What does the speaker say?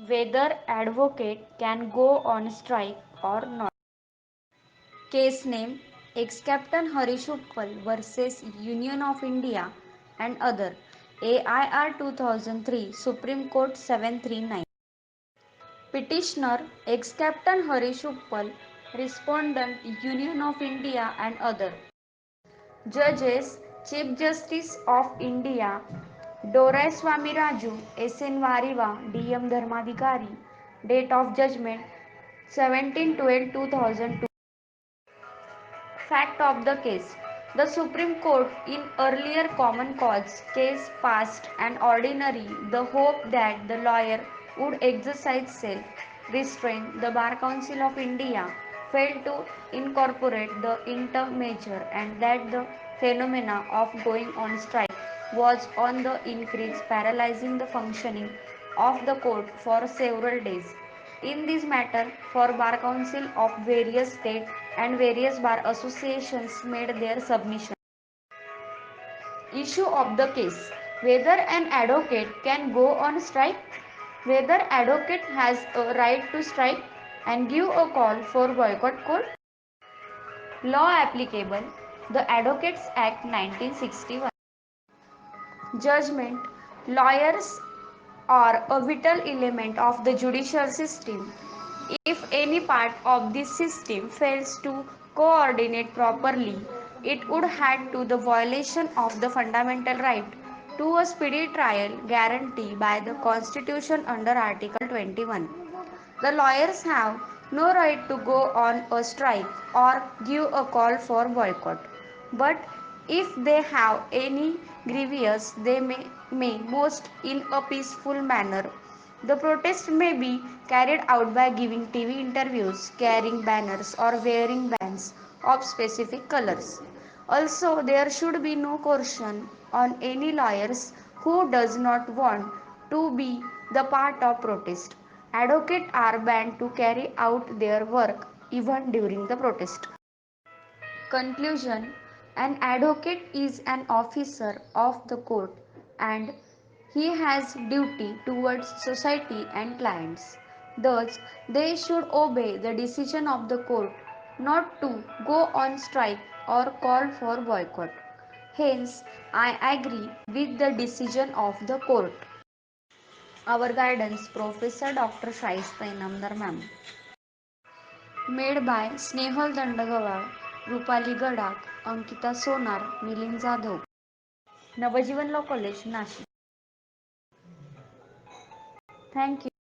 Whether advocate can go on strike or not. Case name Ex-Captain Harish Uppal versus Union of India and other. AIR 2003 Supreme Court 739. Petitioner Ex-Captain Harish Uppal, Respondent Union of India and other. Judges Chief Justice of India Doraiswamy Raju, S.N. Variva, D.M. Dharmadhikari. Date of judgment 17/12/2002. Fact of the case. The Supreme Court in earlier common cause case passed an ordinary the hope that the lawyer would exercise self restraint. The Bar Council of India failed to incorporate the intermeasure and that the phenomena of going on strike was on the increase, paralyzing the functioning of the court for several days. In this matter, for Bar Council of various states and various bar associations made their submission. Issue of the case: whether an advocate can go on strike, whether advocate has a right to strike and give a call for boycott court. Law applicable: the Advocates Act 1961. Judgment: lawyers are a vital element of the judicial system. If any part of this system fails to coordinate properly, it would add to the violation of the fundamental right to a speedy trial guaranteed by the Constitution under Article 21. The lawyers have no right to go on a strike or give a call for boycott. But if they have any grievance, they may most in a peaceful manner. The protest may be carried out by giving TV interviews, carrying banners, or wearing bands of specific colors. Also, there should be no coercion on any lawyers who does not want to be the part of protest. Advocates are banned to carry out their work even during the protest. Conclusion: an advocate is an officer of the court and he has duty towards society and clients. Thus, they should obey the decision of the court not to go on strike or call for boycott. Hence, I agree with the decision of the court. Our guidance, Professor Dr. Shaista Inamdar Ma'am. Made by Snehal Dandagawar, Rupali Gadak, Ankita Sonar, Milind Jadhav. Navjivan law college Nashik. Thank you.